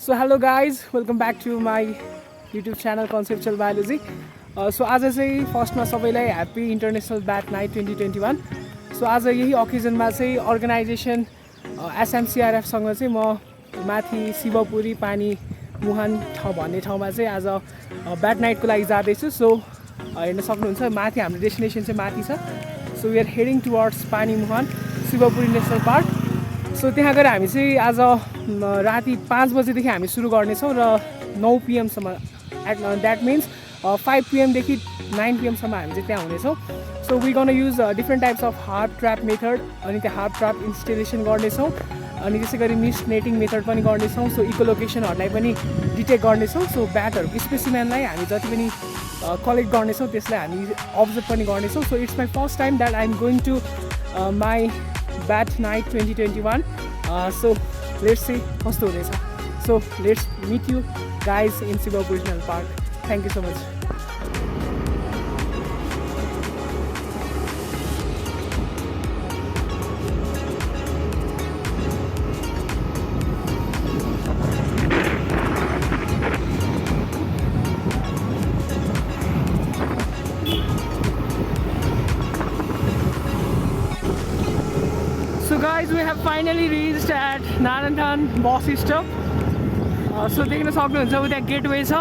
So hello guys, welcome back to my YouTube channel Conceptual Biology. So आज चाहिँ फर्स्टमा सबैलाई happy international bat night 2021. So आज यही अकेजनमा चाहिँ अर्गनाइजेसन एसएमसिआरएफसँग चाहिँ म माथि शिवपुरी पानी मुहान भन्ने ठाउँमा चाहिँ आज ब्याट नाइटको लागि जाँदैछु. सो हेर्न सक्नुहुन्छ माथि हाम्रो डेस्टिनेसन चाहिँ माथि छ. So we are heading towards Pani Muhan Shivapuri national park. So त्यहाँ गएर हामी चाहिँ आज राति 5 बजेदेखि हामी सुरु गर्नेछौँ र 9 PM सम्म द्याट मिन्स 5 PM देखि 9 PM सम्म हामी चाहिँ त्यहाँ हुनेछौँ. So we gonna use different types of harp trap method अनि त्यो हार्प ट्र्याप इन्स्टलेसन गर्नेछौँ अनि त्यसै गरी मिस्ट नेटिङ मेथड पनि गर्नेछौँ. सो इकोलोकेसनहरूलाई पनि डिटेक्ट गर्नेछौँ. सो ब्याटहरूको स्पेसिमेनलाई हामी जति पनि कलेक्ट गर्नेछौँ त्यसलाई हामी अब्जर्भ पनि गर्नेछौँ. So it's my first time that I am going to my bat night 2021. So let's see कस्तो हुनेछ. So let's meet you guys in Shivapuri national park. Thank you so much. So guys, we have finally reached at Naranthan bus stop. So देख्न सक्नुहुन्छ उता gateway छ.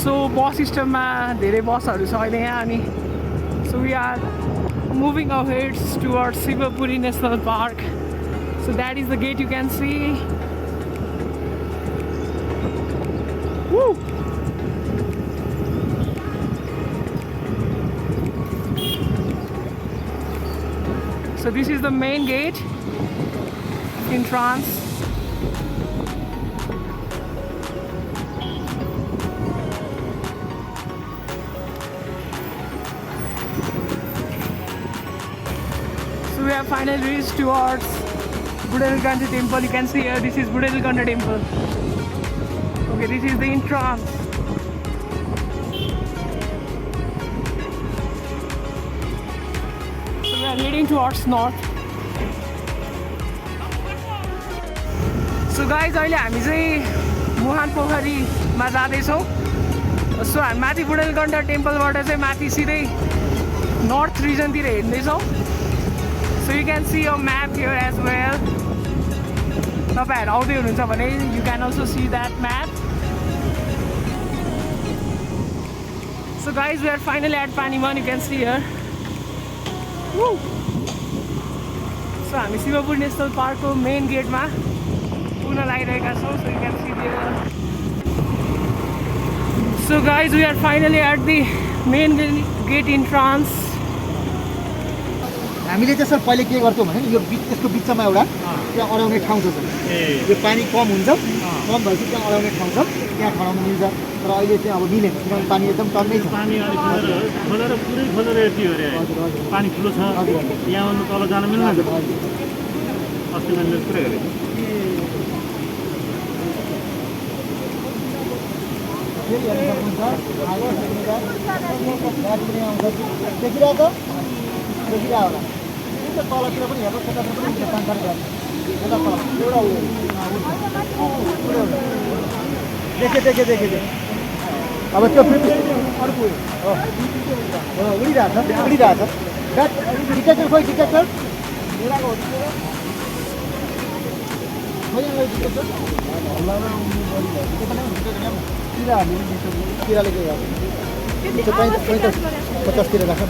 So बस स्टपमा धेरै बसहरू छ अहिले यहाँ अनि so we are moving ahead towards Shivapuri national park. So that is the gate you can see. So this is the main gate entrance. So we have finally reached towards Budelganda temple. You can see here this is Budelganda temple. Okay, this is the entrance. We are heading towards north. So guys, अहिले हामी चाहिँ मुहान पोखरीमा जाँदैछौँ. So हामी माथि बुढेलकण्ठ टेम्पलबाट चाहिँ माथि सिधै नर्थ रिजनतिर हिँड्दैछौँ. So you can see a map here as well. तपाईँहरू आउँदै हुनुहुन्छ भने you can also see that map. So guys we are finally at Panimuhan. You can see here. So हामी शिवपुरी नेसनल पार्कको मेन गेटमा पुग्न लागिरहेका छौँ. So you can see there. So guys we are finally at the main gate entrance. हामीले चाहिँ sir पहिले के गर्थ्यौँ भने यो त्यसको बिचमा एउटा त्यहाँ अडाउने ठाउँ छ सर. यो पानी कम हुन्छ, कम भएपछि त्यहाँ अडाउने ठाउँ छ, त्यहाँ खनाउनु मिल्छ. तर अहिले चाहिँ अब मिलेन किनभने पानी एकदम टन्नै छ. पानी खोलेर पुरै खोलेर यति हो अरे. पानी ठुलो छ, यहाँभन्दा तल जान मिल्दैन. अस्ति मैले पुरै हेरेँ. देखिरहेको होला तलतिर पनि हेर्नु त्यतातिर पनि पानी देखेँ. अब त्यो अर्को उडिरहेछ डिटेक्टर खोइ डिटेक्टर किराले के गर्छ 50तिर राख्छ.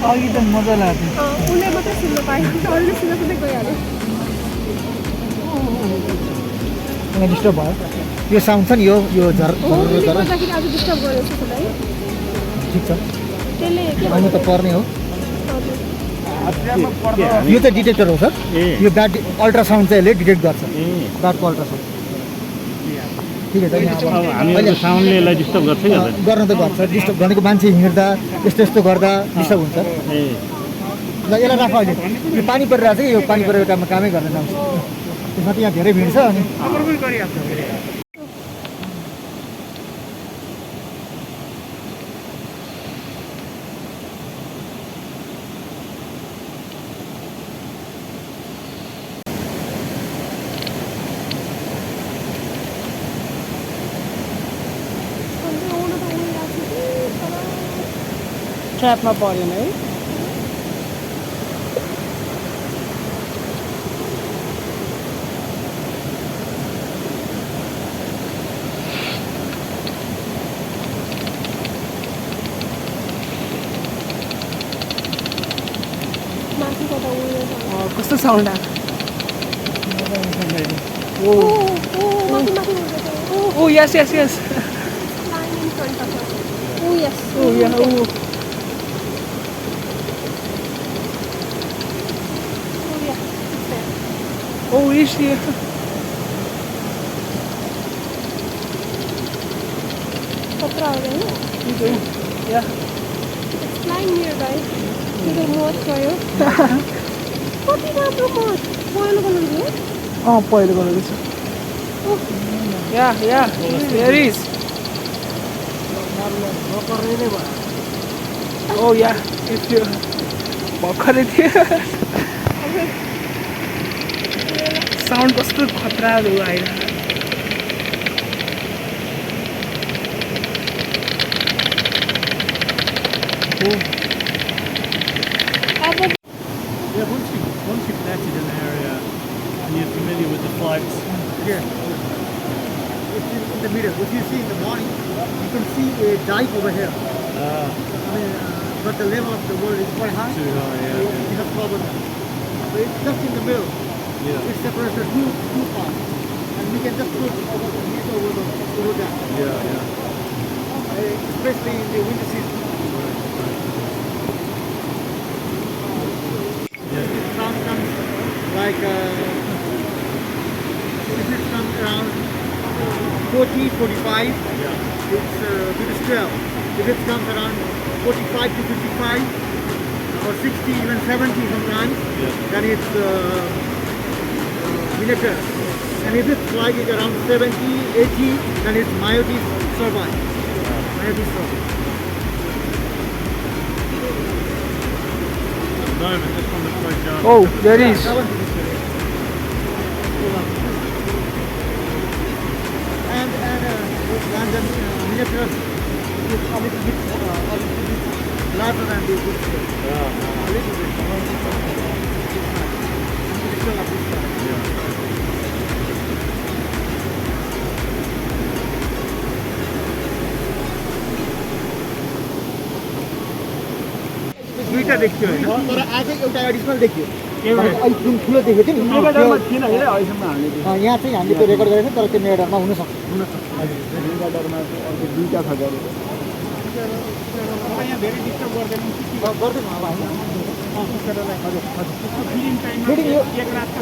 अघि त मजा लाग्थ्यो. उसले मात्रै सुन्न पाएँ, अरूले सुन्न सुन्दै गइहाल्यो. डिस्टर्ब भयो. यो साउन्ड छ नि यो आज डिस्टर्ब गरेको छ है. ठिक छ. त्यसले के आउनु त पर्ने हो. यो त डिटेक्टर हो सर. यो ब्याट अल्ट्रासाउन्ड चाहिँ यसले डिटेक्ट गर्छ. ब्याटको अल्ट्रासाउन्ड ठिकै छ. हामीले साउन्डले यसलाई डिस्टर्ब गर्छ गर्न त गर्छ. डिस्टर्ब भनेको मान्छे हिँड्दा यस्तो यस्तो गर्दा डिस्टर्ब हुन्छ. ल यसलाई राख. अहिले यो पानी परिरहेको छ. यो पानी परेको टाइममा कामै गर्दैन. त्यसमा त यहाँ धेरै भिड छ. अनि ट्र्यापमा परेन है माथिबाट उयो छ। कस्तो साउन्ड आएको ओ ओ माथि माथि उड्दैछ। ओ यस यस यस Flying in front of us. Oh yes. ओ यहाँ ओ Oh yeah. It's there. ओ इस ये खतरा हो गयो हैन? या It's flying nearby. त्यो मत गयो। कति राम्रो मत। पहेँलो बनाउँछु है? पहिलो गर्नु रहेछ या या देयर इज ओ या त्यो भर्खरै थियो साउन्ड कस्तो खतराहरू आइरहेको अब Yeah, once you've netted an area and you're familiar with the flights, Yes. It's in the middle. What you see in the morning, you can see a dike over here. I mean, but the level of the water is quite high. too high, yeah. It has covered that. So it's just in the middle. Yeah, It separates the two parts. And we can just put over the net over that. yeah, yeah. Especially in the winter season. Yeah. Sun comes like if it comes around 40, 45, it's bit swell. If it comes around 45 to 55 or 60, even 70 sometimes, Yeah. then it's Minotaur. And if it's like it around 70, 80, then it's Myotis survive. Myotis survive. At the moment, this one looks like Oh, there is. That one is good. And then Minotaur is a little bit larger than the good stuff. A little bit. It's still a good stuff. दुईटा देखियो होइन तर आज एउटा additional देखियो अलिक जुन ठुलो देखेको थियो नि मेगाडरमा थिएन है अहिलेसम्म हामीले त्यो यहाँ चाहिँ हामीले त्यो रेकर्ड गरेको थियौँ तर त्यो मेगाडरमा हुनसक्छ मेगाडरमा अर्को दुईवटा छ गरे यहाँ धेरै डिस्टर्ब गर्दैन गर्दैन अब फेरि यो एक रातको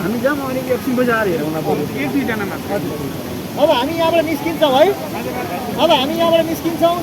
हामी जाम अनि एकछिन बजी आएर हेरौँ न एक दुईजना मात्र अब हामी यहाँबाट निस्किन्छौँ है अब हामी यहाँबाट निस्किन्छौँ